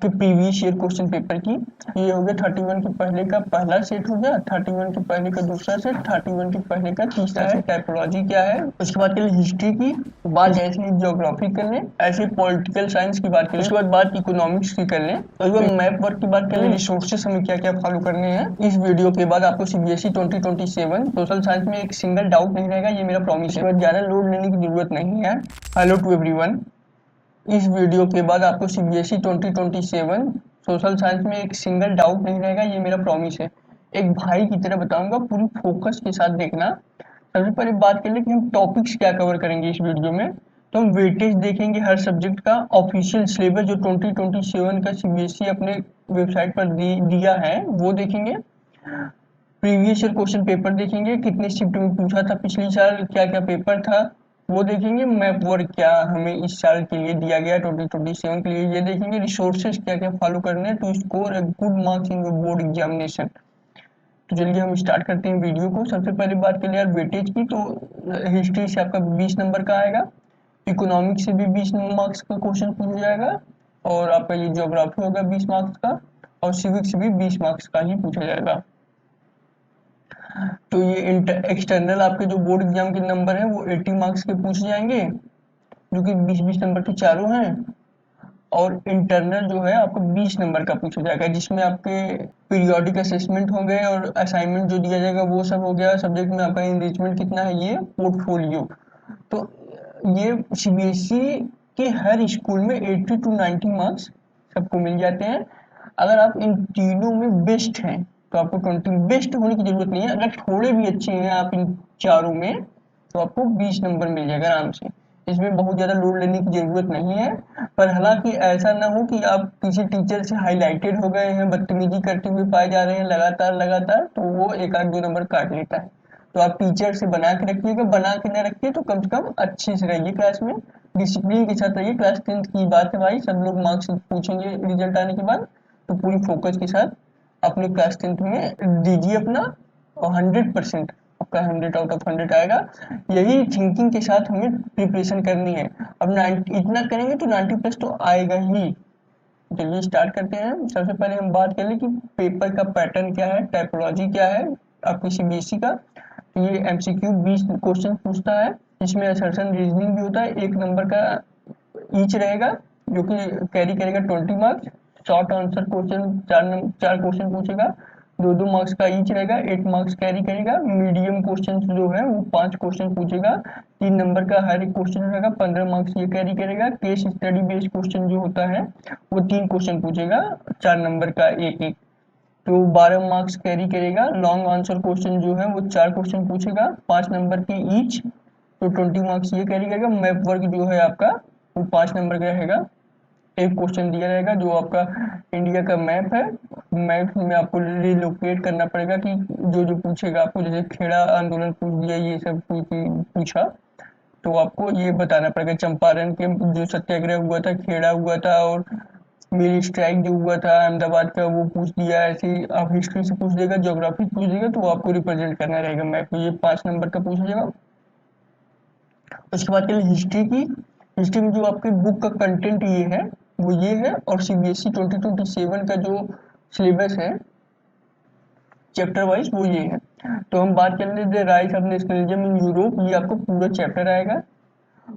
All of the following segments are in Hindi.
कि प्रीवियस ईयर क्वेश्चन पेपर की ये हो गया 31 के पहले का पहला सेट हो गया, 31 के पहले का दूसरा सेट, 31 के पहले का तीसरा सेट। टाइपोलॉजी क्या है, उसके बाद के लिए हिस्ट्री की बात, जैसे ज्योग्राफी कर लें, ऐसे पॉलिटिकल साइंस की बात कर लें, उसके बाद बात इकोनॉमिक्स की कर लें, उसके बाद मैप वर्क की बात कर लें, रिसोर्सेस हमें क्या क्या फॉलो करने हैं। इस वीडियो के बाद आपको सीबीएसई 2027 सोशल साइंस में एक सिंगल डाउट नहीं रहेगा, ये मेरा प्रॉमिस है। ज्यादा लोड लेने की जरूरत नहीं है। हेलो टू एवरीवन, इस वीडियो के बाद आपको सीबीएसई 2027 सोशल साइंस में एक सिंगल डाउट नहीं रहेगा, ये मेरा प्रॉमिस है। एक भाई की तरह बताऊंगा, पूरी फोकस के साथ देखना। सबसे पहले बात कर ले कि हम टॉपिक्स क्या कवर करेंगे इस वीडियो में। तो हम वेटेज देखेंगे हर सब्जेक्ट का, ऑफिशियल सिलेबस जो 2027 का सीबीएसई अपने वेबसाइट पर दिया है वो देखेंगे, प्रीवियस ईयर क्वेश्चन पेपर देखेंगे, कितने शिफ्ट में पूछा था पिछली साल, क्या क्या पेपर था वो देखेंगे, मैप वर्क क्या हमें इस साल के लिए दिया गया 2027 के लिए ये देखेंगे, रिसोर्सेज क्या क्या फॉलो करने हैं to score a good marks in your board examination. तो चलिए हम स्टार्ट करते हैं वीडियो को। सबसे पहले बात करें यार वेटेज की, तो हिस्ट्री से आपका 20 नंबर का आएगा, इकोनॉमिक्स से भी 20 मार्क्स का क्वेश्चन पूछा जाएगा, और आपका ये ज्योग्राफी होगा 20 मार्क्स का, और सिविक्स भी 20 मार्क्स का ही पूछा जाएगा। तो ये एक्सटर्नल आपके जो बोर्ड एग्जाम के नंबर है वो 80 मार्क्स के पूछे जाएंगे, जो कि 20-20 नंबर के चारों हैं, और इंटरनल जो है आपको 20 नंबर का पूछा जाएगा, जिसमें आपके पीरियोडिक असेसमेंट हो गए और असाइनमेंट जो दिया जाएगा वो सब हो गया। सब्जेक्ट में आपका इंगेजमेंट कितना है, ये पोर्टफोलियो। तो ये सीबीएसई के हर स्कूल में 80 to 90 मार्क्स सबको मिल जाते हैं। अगर आप इन तीनों में बेस्ट हैं तो आपको 20 बेस्ट होने की जरूरत नहीं है, अगर थोड़े भी अच्छे हैं आप इन चारों में तो आपको 20 नंबर मिल जाएगा आराम से। इसमें बहुत ज़्यादा लोड लेने की ज़रूरत नहीं है। पर हालांकि ऐसा ना हो कि आप किसी टीचर से हाईलाइटेड हो गए हैं, बदतमीजी करते हुए पाए जा रहे हैं लगातार लगातार, तो वो एक आध दो नंबर काट लेता है। तो आप टीचर से बना के रखिएगा, बना के ना रखिए तो कम से कम अच्छे से रहिए क्लास में, डिसिप्लिन के साथ रहिए। क्लास 10th की बात है भाई, सब लोग मार्क्स पूछेंगे रिजल्ट आने के बाद, तो पूरी फोकस के साथ अपने क्लास 10th में दीजिए अपना, और 100% आपका 100 आउट ऑफ 100 आएगा। यही थिंकिंग के साथ हमें प्रिपरेशन करनी है। अब 90 इतना करेंगे तो 90 प्लस तो आएगा ही। चलिए स्टार्ट करते हैं। सबसे पहले हम बात कर लें कि पेपर का पैटर्न क्या है, टाइपोलॉजी क्या है आपकी सीबीएसई का। तो ये एमसीक्यू 20 क्वेश्चन पूछता है, इसमें असर्शन रीजनिंग भी होता है, 1 नंबर का ईच रहेगा, जो कि कैरी करेगा 20 marks. Short answer question 4 question पूछेगा, 2-2 मार्क्स का ईच रहेगा, 8 मार्क्स कैरी करेगा। मीडियम क्वेश्चन जो है वो 5 क्वेश्चन पूछेगा, 3 नंबर का हर एक क्वेश्चन रहेगा, 15 मार्क्स ये कैरी करेगा। केस स्टडी बेस्ड क्वेश्चन जो होता है वो 3 क्वेश्चन पूछेगा, 4 नंबर का एक एक, तो 12 मार्क्स कैरी करेगा। लॉन्ग आंसर क्वेश्चन जो है वो 4 क्वेश्चन पूछेगा, 5 नंबर के ईच, तो 20 मार्क्स ये कैरी करेगा। मैप वर्क जो है आपका वो 5 नंबर का रहेगा, एक क्वेश्चन दिया रहेगा जो आपका इंडिया का मैप है, मैप में आपको रिलोकेट करना पड़ेगा कि जो जो पूछेगा आपको, जैसे खेड़ा आंदोलन पूछ दिया, ये सब पूछा तो आपको ये बताना पड़ेगा। चंपारण के जो सत्याग्रह हुआ था, खेड़ा हुआ था, और मिल स्ट्राइक जो हुआ था अहमदाबाद का वो पूछ दिया। ऐसे ही आप हिस्ट्री से पूछ देगा, ज्योग्राफी पूछ देगा, तो आपको रिप्रेजेंट करना रहेगा मैप, ये 5 नंबर का पूछा जाएगा। उसके बाद चलिए हिस्ट्री की। हिस्ट्री में जो आपके बुक का कंटेंट ये है वो ये है, और सीबीएसई 2027 का जो सिलेबस है चैप्टर वाइज वो ये है। तो हम बात कर लेते हैं rise of nationalism in Europe, ये आपको पूरा चैप्टर आएगा।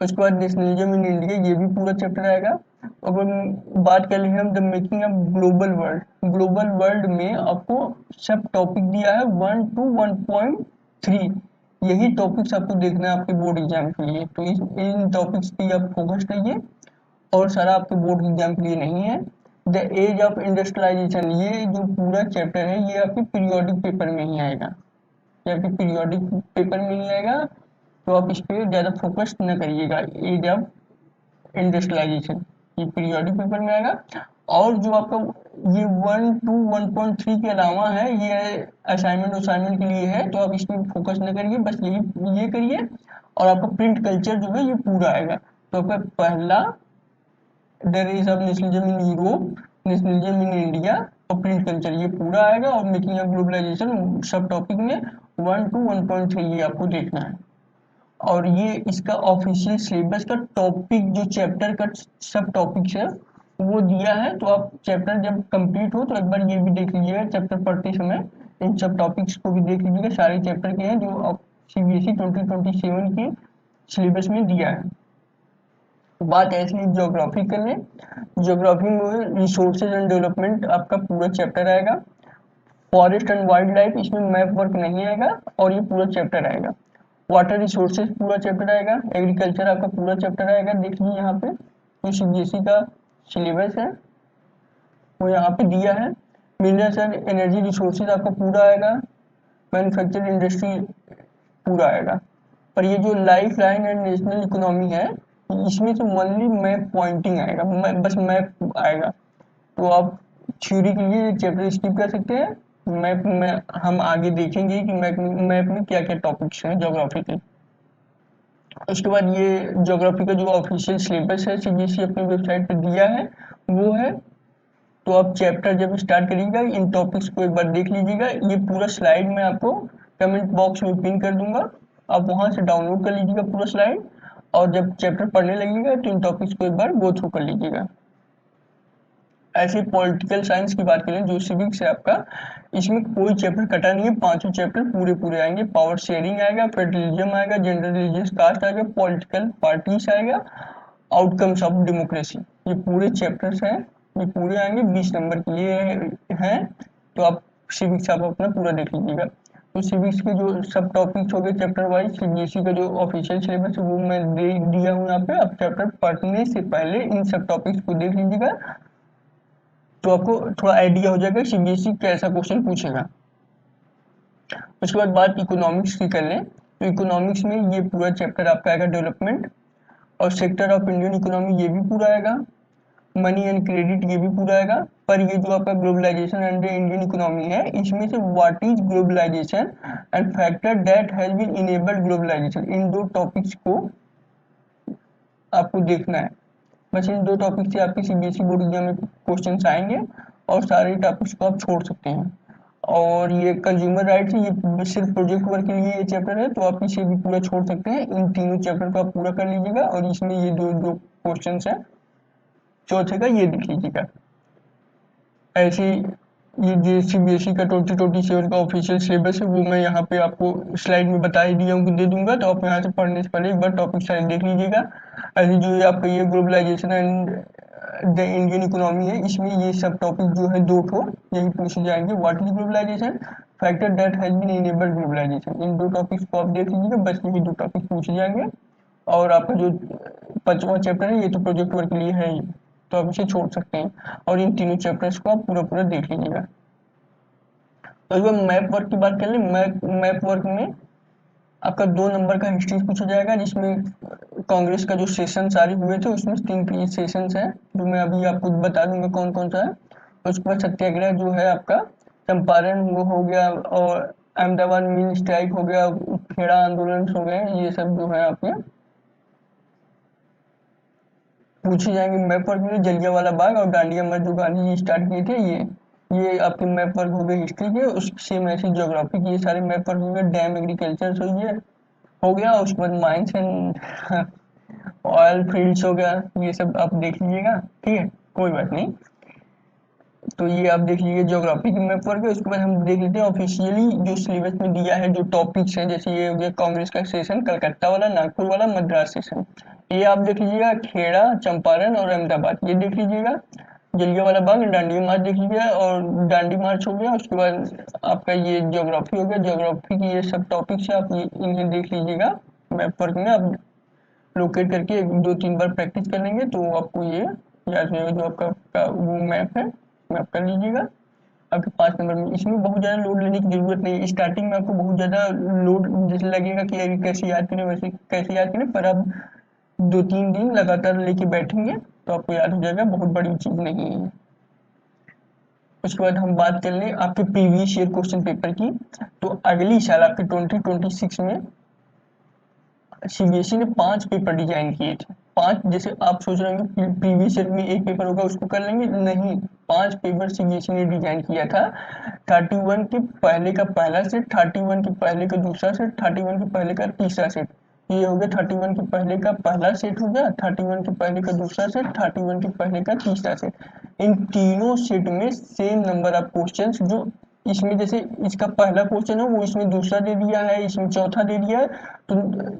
उसके बाद नेशनलिज्म इन इंडिया, ये भी पूरा चैप्टर आएगा। अगर बात कर ले हम the making of global world, global world में आपको सब टॉपिक दिया है 1 to 1.3, यही टॉपिक्स आपको देखना है आपके बोर्ड एग्जाम के लिए। तो इन टॉपिक्स पे आप फोकस करिए, और सारा आपके बोर्ड एग्जाम के लिए नहीं है। द एज ऑफ इंडस्ट्रियलाइजेशन, ये जो पूरा चैप्टर है ये आपके पीरियोडिक पेपर में ही आएगा, ये आपके पीरियोडिक पेपर में ही आएगा, तो आप इस पे ज़्यादा फोकस न करिएगा। एज ऑफ इंडस्ट्रियलाइजेशन ये पीरियोडिक पेपर में आएगा। और जो आपका ये 1 to 1.3 के अलावा है, ये असाइनमेंट के लिए है, तो आप इस पर फोकस न करिए, बस यही ये करिए। और आपका प्रिंट कल्चर जो है ये पूरा आएगा। तो आपका पहला there is of nationalism in Europe, nationalism in India और प्रिंट कल्चर, ये पूरा आएगा। और मेकिंग ऑफ ग्लोबलाइजेशन सब टॉपिक में 1 to 1.3 ये आपको देखना है। और ये इसका ऑफिशियल सिलेबस का टॉपिक जो चैप्टर का सब टॉपिक्स है वो दिया है, तो आप चैप्टर जब कंप्लीट हो तो एक बार ये भी देख लीजिएगा, चैप्टर पढ़ते समय इन सब टॉपिक्स को भी देख लीजिएगा, सारे चैप्टर के हैं जो आप सीबीएसई 2027 के सिलेबस में दिया है। तो बात ऐसी ज्योग्राफी कर लें। ज्योग्राफी में रिसोर्सेज एंड डेवलपमेंट आपका पूरा चैप्टर आएगा। फॉरेस्ट एंड वाइल्ड लाइफ, इसमें मैप वर्क नहीं आएगा और ये पूरा चैप्टर आएगा। वाटर रिसोर्सेज पूरा चैप्टर आएगा। एग्रीकल्चर आपका पूरा चैप्टर आएगा। देख लीजिए यहाँ पे जो सीबीएसई का सिलेबस है वो यहाँ पे दिया है। मिनरल्स एंड एनर्जी रिसोर्सेज आपका पूरा आएगा। मैन्युफैक्चरिंग इंडस्ट्री पूरा आएगा। पर ये जो life line and national economy है, इसमें से ओनली मैप पॉइंटिंग आएगा, बस मैप आएगा। तो आप थ्योरी के लिए चैप्टर स्किप कर सकते हैं। मैप में हम आगे देखेंगे कि मैप में क्या क्या टॉपिक्स हैं ज्योग्राफी के। उसके बाद ये ज्योग्राफी का जो ऑफिशियल सिलेबस है सीबीएसई अपनी वेबसाइट पर दिया है वो है। तो आप चैप्टर जब स्टार्ट करिएगा इन टॉपिक्स को एक बार देख लीजिएगा। ये पूरा स्लाइड मैं आपको कमेंट बॉक्स में पिन कर दूंगा, आप वहां से डाउनलोड कर लीजिएगा पूरा स्लाइड। और जब चैप्टर पढ़ने लगेगा तो इन टॉपिक्स को एक बार गो थ्रू कर लीजिएगा। ऐसे पॉलिटिकल साइंस की बात करें जो सिविक्स है आपका, इसमें कोई चैप्टर कटा नहीं है, पांचों चैप्टर पूरे पूरे आएंगे। पावर शेयरिंग आएगा, फेडरलिज्म आएगा, जेंडर रिलीजियस कास्ट आएगा, पॉलिटिकल पार्टीज आएगा, आउटकम्स ऑफ डेमोक्रेसी, ये पूरे चैप्टर्स हैं, ये पूरे आएंगे। 20 नंबर के लिए हैं। तो आप सिविक्स आप अपना पूरा देख लीजिएगा। तो सिविक्स के जो सब टॉपिक्स हो गए चैप्टर वाइज, सीबीएसई का जो ऑफिशियल सिलेबस है वो मैं दे दिया हूँ यहाँ पे। आप चैप्टर पढ़ने से पहले इन सब टॉपिक्स को देख लीजिएगा, तो आपको थोड़ा आइडिया हो जाएगा सीबीएसई कैसा क्वेश्चन पूछेगा। उसके बाद बात इकोनॉमिक्स की कर लें, तो इकोनॉमिक्स में ये पूरा चैप्टर आपका आएगा डेवलपमेंट, और सेक्टर ऑफ इंडियन इकोनॉमी ये भी पूरा आएगा। मनी एंड क्रेडिट ये भी पूरा आएगा। पर ये जो आपका ग्लोबलाइजेशन एंड इंडियन इकोनॉमी है, इसमें से what is globalization and factor that has been enabled globalization, इन दो टॉपिक्स को आपको देखना है। बस इन दो टॉपिक से आपके सीबीएसई बोर्ड एग्जाम में क्वेश्चन आएंगे और सारे टॉपिक्स को आप छोड़ सकते हैं। और ये कंज्यूमर राइट्स है, ये सिर्फ प्रोजेक्ट वर्क के लिए ये चैप्टर है, तो आप इसे भी पूरा छोड़ सकते हैं। इन तीनों चैप्टर को आप पूरा कर लीजिएगा और इसमें ये दो दो क्वेश्चन है चौथे का ये देख लीजिएगा। ऐसे ये जो सीबीएसई का 2027 का ऑफिशियल सिलेबस है वो मैं यहाँ पे आपको स्लाइड में बता ही दिया हूँ, दे दूंगा, तो आप यहाँ से पढ़ने से पहले एक बार टॉपिक सारे देख लीजिएगा। ऐसे जो ये आपका ये globalisation and the Indian economy है, इसमें ये सब टॉपिक जो है दो ठो यही पूछे जाएंगे। What is globalization, factor that has been enabled globalization, इन दो टॉपिक्स को आप देख लीजिएगा, बस यही दो टॉपिक पूछे जाएंगे। और आपका जो 5वां चैप्टर है ये तो प्रोजेक्ट वर्क के लिए है ही, तो आप इसे छोड़ सकते हैं और इन तीनों चैप्टर्स को आप पूरा पूरा देख लीजिएगा। तो जब मैप वर्क की बात कर ले, मैप वर्क में आपका 2 नंबर का हिस्ट्री पूछा जाएगा, जिसमें कांग्रेस का जो सेशन सारे हुए थे उसमें 3 सेशन है जो मैं अभी आपको बता दूंगा कौन कौन सा है। उसके बाद सत्याग्रह जो है आपका चंपारण वो हो गया, और अहमदाबाद मिल स्ट्राइक हो गया, खेड़ा आंदोलन हो गए, ये सब जो है आपके पूछे जाएंगे। मैप वर्क में जलियांवाला बाग और डांडिया मार्च जो गांधी जी स्टार्ट किए थे, ये आपके मैप वर्क हो गए हिस्ट्री के। उससे ऐसी ज्योग्राफी के ये सारे मैप वर्क हो गए। डैम एग्रीकल्चर हो गया, उसके बाद माइंस एंड ऑयल फील्ड्स हो गया, ये सब आप देख लीजिएगा, ठीक है, कोई बात नहीं। तो ये आप देख लीजिए ज्योग्राफी की मैप वर्क है। उसके बाद हम देख लेते हैं ऑफिशियली जो सिलेबस में दिया है जो टॉपिक्स हैं, जैसे ये हो गया कांग्रेस का सेशन, कलकत्ता वाला, नागपुर वाला, मद्रास सेशन, ये आप देख लीजिएगा। खेड़ा, चंपारण और अहमदाबाद ये देख लीजिएगा। जलियांवाला बाग, डांडी मार्च देख लीजिएगा, और डांडी मार्च हो गया। उसके बाद आपका ये ज्योग्राफी हो गया, ज्योग्राफी की ये सब टॉपिक्स है, आप इन्हें देख लीजिएगा। मैप वर्क में आप लोकेट करके 2-3 बार प्रैक्टिस कर लेंगे तो आपको ये याद रहेगा जो आपका वो मैप है, मैप कर लीजिएगा। आपके 5 नंबर में इसमें बहुत ज़्यादा लोड लेने की ज़रूरत नहीं है। स्टार्टिंग में आपको बहुत ज़्यादा लोड जैसे लगेगा कि अरे कैसे याद करें वैसे कैसे याद करें, पर आप 2-3 दिन लगातार लेके बैठेंगे तो आपको याद हो जाएगा, बहुत बड़ी चीज़ नहीं है। उसके बाद हम बात कर लें आपके प्रीवियस ईयर क्वेश्चन पेपर की। तो अगली साल आपके 2026 में सीबीएसई ने 5 पेपर डिजाइन किए थे। 5, जैसे आप सोच रहे होंगे प्रीवियस ईयर में एक पेपर होगा उसको कर लेंगे, नहीं, 5 पेपर सीबीएसई ने डिजाइन किया था। 31 के पहले का पहला सेट, 31 के पहले का दूसरा सेट, 31 के पहले का तीसरा सेट, ये हो गया 31 के पहले का पहला सेट हो गया, 31 के पहले का दूसरा सेट, 31 के पहले का तीसरा सेट। इन तीनों सेट में सेम नंबर ऑफ क्वेश्चंस, जो इसमें जैसे इसका पहला क्वेश्चन है वो इसमें दूसरा दे दिया है, इसमें चौथा दे दिया है, तो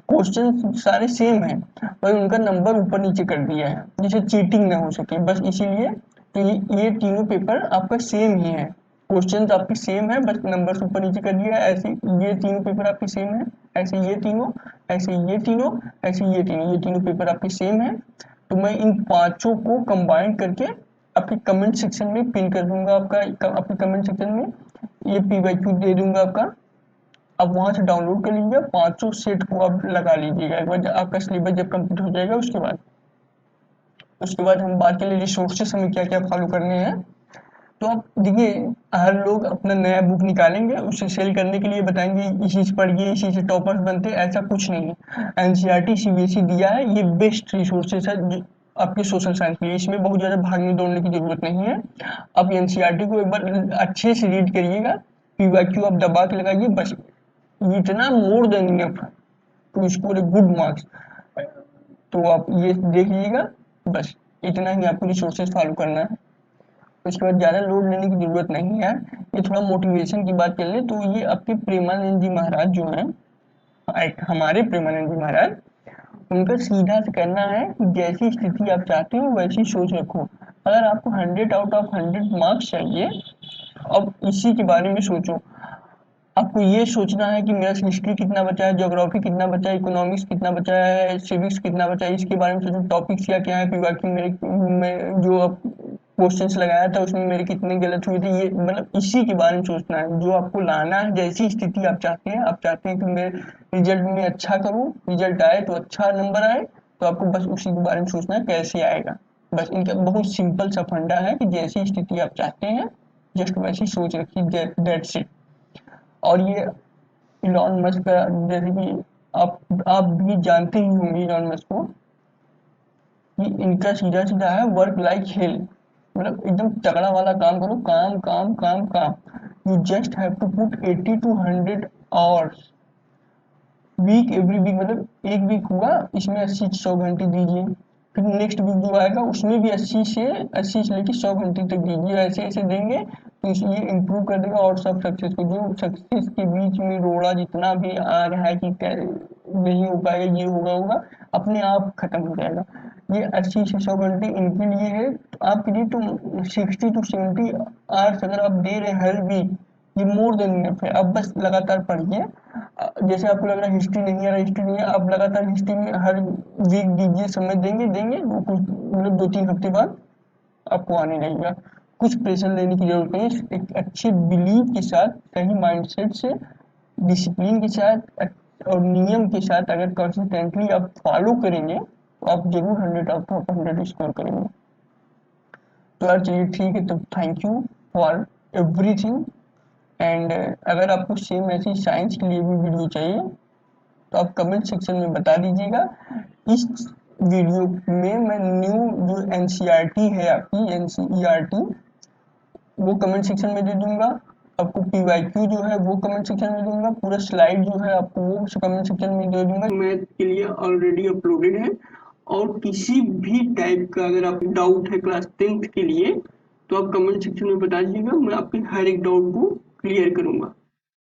क्वेश्चन सारे सेम हैं और उनका नंबर ऊपर नीचे कर दिया है जिससे चीटिंग ना हो सके, बस इसीलिए। तो ये तीनों पेपर आपका सेम ही है, क्वेश्चंस आपके सेम है, बस नंबर ऊपर नीचे कर दिया है। ऐसे ये तीनों पेपर आपके सेम है, ऐसे ये तीनों, ऐसे ये तीनों, ऐसे ये तीनों पेपर आपके सेम है। तो मैं इन पांचों को कंबाइन करके आपके कमेंट सेक्शन में पिन कर दूंगा, आपके कमेंट सेक्शन में ये पीवाईक्यू दे दूंगा आपका। आप वहां से डाउनलोड कर लीजिएगा, पांचों सेट को आप लगा लीजिएगा एक बार, आपका सिलेबस जब कंप्लीट हो जाएगा उसके बाद हम बात करें रिसोर्सेस हमें क्या क्या फॉलो करने हैं। तो आप देखिए, हर लोग अपना नया बुक निकालेंगे, उसे सेल करने के लिए बताएंगे इसी से पढ़िए, इसी से टॉपर्स बनते हैं, ऐसा कुछ नहीं है। एनसीईआरटी सीबीएसई दिया है, ये बेस्ट रिसोर्सेस है आपके सोशल साइंस के लिए, इसमें बहुत ज़्यादा भागने दौड़ने की जरूरत नहीं है। आप एनसीईआरटी को एक बार अच्छे से रीड करिएगा, पीवाईक्यू आप दबा के लगाइए, बस इतना more than enough to score a good marks. तो आप ये देख लीजिएगा, बस इतना ही आपको रिसोर्सेज फॉलो करना है। उसके बाद ज़्यादा लोड लेने की ज़रूरत नहीं है। ये थोड़ा मोटिवेशन की बात कर ले तो ये आपके प्रेमानंद जी महाराज जो हैं, हमारे प्रेमानंद जी महाराज, उनका सीधा से कहना है कि जैसी स्थिति आप चाहते हो वैसी सोच रखो। अगर आपको 100 आउट ऑफ 100 मार्क्स चाहिए, अब इसी के बारे में सोचो। आपको ये सोचना है कि मेरा हिस्ट्री कितना बचा है, ज्योग्राफी कितना बचा है, इकोनॉमिक्स कितना बचा है, सिविक्स कितना बचा है, इसके बारे में सोचो। टॉपिक्स क्या क्या है, पीवाईक्यू मेरे जो आप क्वेश्चंस लगाया था उसमें मेरे कितने गलत हुए थे, ये मतलब इसी के बारे में सोचना है जो आपको लाना है। जैसी स्थिति आप चाहते हैं कि मैं रिजल्ट में अच्छा करूँ, रिजल्ट आए तो अच्छा नंबर आए, तो आपको बस उसी के बारे में सोचना है कैसे आएगा। बस इनका बहुत सिंपल सा फंडा है कि जैसी स्थिति आप चाहते हैं जस्ट वैसी सोच रखिए, दैट्स इट। और ये इलॉन मस्क का, जैसे कि आप भी जानते ही होंगे इलॉन मस्क को, कि इनका सीधा सीधा है वर्क लाइक हेल, मतलब एकदम तगड़ा वाला काम करो, काम काम काम काम। You just have to put 80 to 100 hours week, every week, मतलब एक वीक हुआ इसमें 80 से 100 घंटे दीजिए, फिर नेक्स्ट वीक जो आएगा उसमें भी 80 से लेकर 100 घंटे तक दीजिए। ऐसे ऐसे देंगे तो ये इम्प्रूव कर देगा। और सब सक्सेस को, जो सक्सेस के बीच में रोड़ा जितना भी आ रहा है कि नहीं हो पाएगा, ये होगा अपने आप खत्म हो जाएगा। ये 80 से 100 घंटे इनके लिए है, तो आपके लिए तो 60 to 70 आवर्स अगर आप दे रहे हैं हर वीक, ये मोर देन इनफ है। अब बस लगातार पढ़िए। जैसे आपको लग रहा है हिस्ट्री नहीं आ रहा, हिस्ट्री नहीं है, आप लगातार हिस्ट्री में हर वीक दीजिए, समय देंगे वो कुछ मतलब 2-3 हफ्ते बाद आपको आने लगेगा। कुछ प्रेशर लेने की जरूरत नहीं है, एक अच्छे बिलीव के साथ, सही माइंडसेट से, डिसिप्लिन के साथ और नियम के साथ अगर कंसिस्टेंटली आप फॉलो करेंगे तो आप जरूर 100 आउट ऑफ 100 स्कोर करेंगे। तो यार चलिए ठीक है, तो thank you for everything. And अगर आपको सेम ऐसी साइंस के लिए भी वीडियो चाहिए तो आप कमेंट सेक्शन में बता दीजिएगा। इस वीडियो में मैं न्यू जो एनसीईआरटी है आपकी एनसीईआरटी, वो कमेंट सेक्शन में दे दूंगा। आपको पीवाईक्यू जो है वो कमेंट सेक्शन में दूंगा, पूरा स्लाइड जो है आपको वो कमेंट सेक्शन में दे दूंगा। मैथ के लिए ऑलरेडी अपलोडेड है। और किसी भी टाइप का अगर आप डाउट है क्लास 10th के लिए तो आप कमेंट सेक्शन में बता दीजिएगा, मैं आपके हर एक डाउट को क्लियर करूंगा।